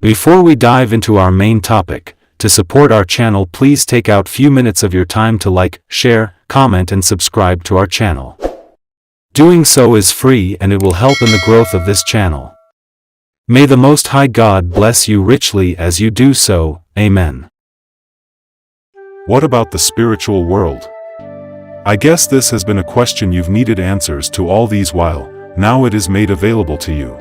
Before we dive into our main topic, to support our channel, please take out few minutes of your time to like, share, comment and subscribe to our channel. Doing so is free and it will help in the growth of this channel. May the Most High God bless you richly as you do so. Amen. What about the spiritual world? I guess this has been a question you've needed answers to all these while. Now it is made available to you.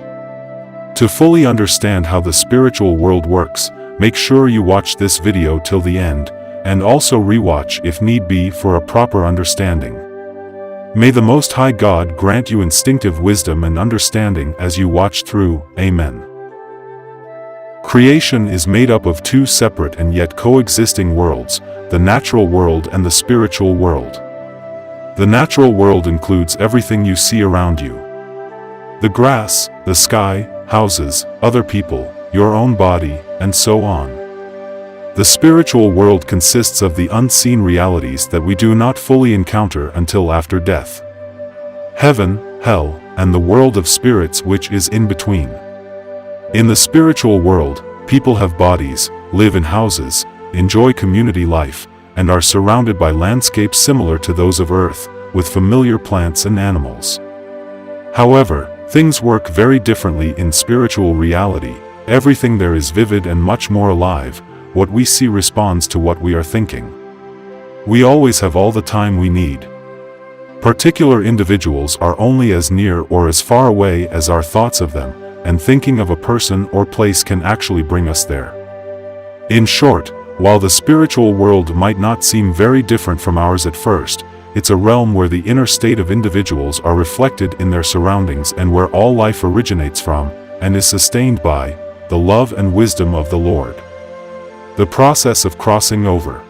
To fully understand how the spiritual world works, make sure you watch this video till the end, and also rewatch if need be for a proper understanding. May the Most High God grant you instinctive wisdom and understanding as you watch through. Amen. Creation is made up of two separate and yet coexisting worlds, the natural world and the spiritual world. The natural world includes everything you see around you. The grass, the sky, houses, other people, your own body, and so on. The spiritual world consists of the unseen realities that we do not fully encounter until after death. Heaven, hell, and the world of spirits which is in between. In the spiritual world, people have bodies, live in houses, enjoy community life, and are surrounded by landscapes similar to those of Earth, with familiar plants and animals. However, things work very differently in spiritual reality. Everything there is vivid and much more alive. What we see responds to what we are thinking. We always have all the time we need. Particular individuals are only as near or as far away as our thoughts of them, and thinking of a person or place can actually bring us there. In short, while the spiritual world might not seem very different from ours at first, it's a realm where the inner state of individuals are reflected in their surroundings and where all life originates from, and is sustained by, the love and wisdom of the Lord. The process of crossing over.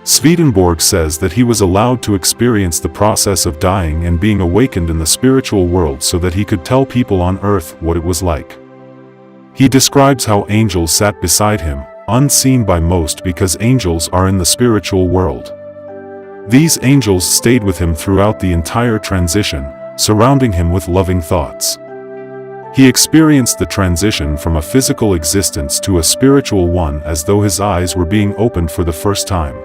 Swedenborg says that he was allowed to experience the process of dying and being awakened in the spiritual world so that he could tell people on earth what it was like. He describes how angels sat beside him, unseen by most because angels are in the spiritual world. These angels stayed with him throughout the entire transition, surrounding him with loving thoughts. He experienced the transition from a physical existence to a spiritual one as though his eyes were being opened for the first time.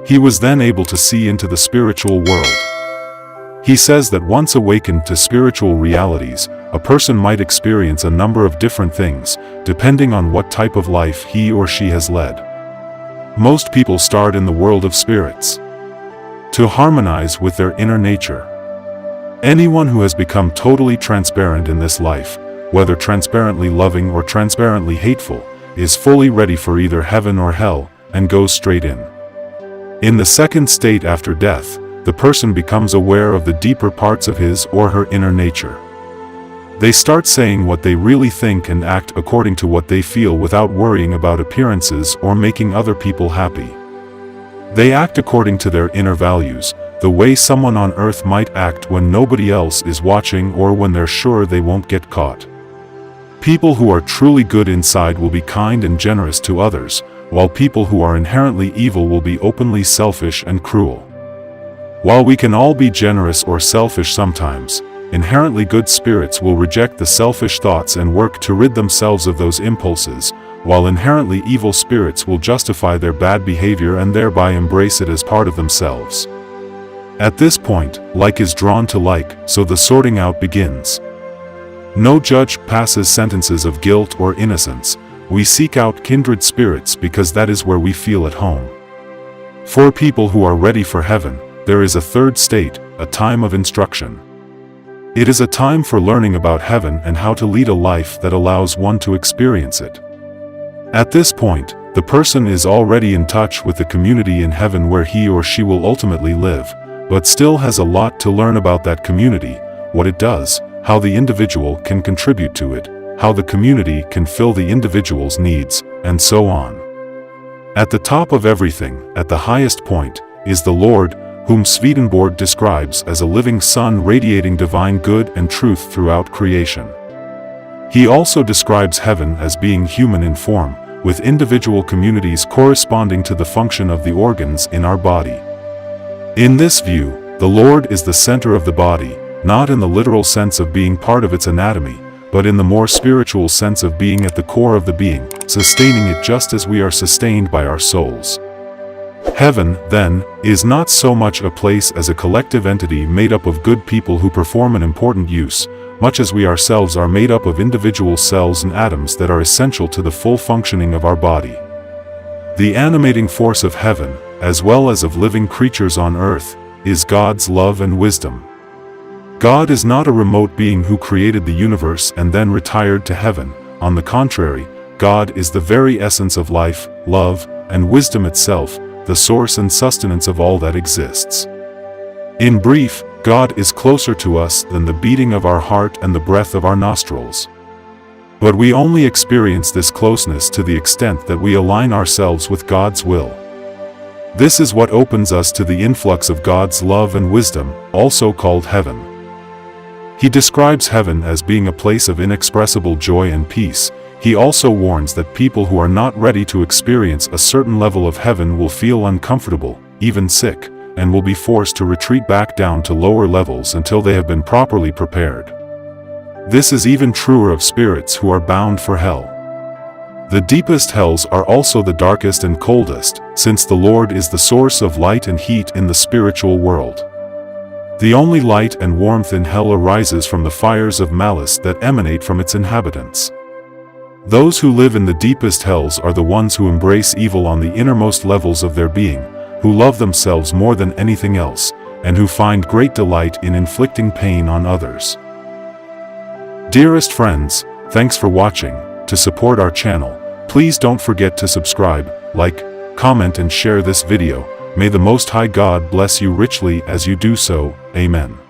He was then able to see into the spiritual world. He says that once awakened to spiritual realities, a person might experience a number of different things, depending on what type of life he or she has led. Most people start in the world of spirits to harmonize with their inner nature. Anyone who has become totally transparent in this life, whether transparently loving or transparently hateful, is fully ready for either heaven or hell, and goes straight in. In the second state after death, the person becomes aware of the deeper parts of his or her inner nature. They start saying what they really think and act according to what they feel without worrying about appearances or making other people happy. They act according to their inner values, the way someone on earth might act when nobody else is watching or when they're sure they won't get caught. People who are truly good inside will be kind and generous to others, while people who are inherently evil will be openly selfish and cruel. While we can all be generous or selfish sometimes, inherently good spirits will reject the selfish thoughts and work to rid themselves of those impulses, while inherently evil spirits will justify their bad behavior and thereby embrace it as part of themselves. At this point, like is drawn to like, so the sorting out begins. No judge passes sentences of guilt or innocence. We seek out kindred spirits because that is where we feel at home. For people who are ready for heaven, there is a third state, a time of instruction. It is a time for learning about heaven and how to lead a life that allows one to experience it. At this point, the person is already in touch with the community in heaven where he or she will ultimately live, but still has a lot to learn about that community, what it does, how the individual can contribute to it, how the community can fill the individual's needs, and so on. At the top of everything, at the highest point, is the Lord, whom Swedenborg describes as a living sun radiating divine good and truth throughout creation. He also describes heaven as being human in form, with individual communities corresponding to the function of the organs in our body. In this view, the Lord is the center of the body, not in the literal sense of being part of its anatomy, but in the more spiritual sense of being at the core of the being, sustaining it just as we are sustained by our souls. Heaven, then, is not so much a place as a collective entity made up of good people who perform an important use, much as we ourselves are made up of individual cells and atoms that are essential to the full functioning of our body. The animating force of heaven, as well as of living creatures on earth, is God's love and wisdom. God is not a remote being who created the universe and then retired to heaven. On the contrary, God is the very essence of life, love, and wisdom itself, the source and sustenance of all that exists. In brief, God is closer to us than the beating of our heart and the breath of our nostrils. But we only experience this closeness to the extent that we align ourselves with God's will. This is what opens us to the influx of God's love and wisdom, also called heaven. He describes heaven as being a place of inexpressible joy and peace. He also warns that people who are not ready to experience a certain level of heaven will feel uncomfortable, even sick, and will be forced to retreat back down to lower levels until they have been properly prepared. This is even truer of spirits who are bound for hell. The deepest hells are also the darkest and coldest, since the Lord is the source of light and heat in the spiritual world. The only light and warmth in hell arises from the fires of malice that emanate from its inhabitants. Those who live in the deepest hells are the ones who embrace evil on the innermost levels of their being, who love themselves more than anything else, and who find great delight in inflicting pain on others. Dearest friends, thanks for watching. To support our channel, please don't forget to subscribe, like, comment and share this video. May the Most High God bless you richly as you do so. Amen.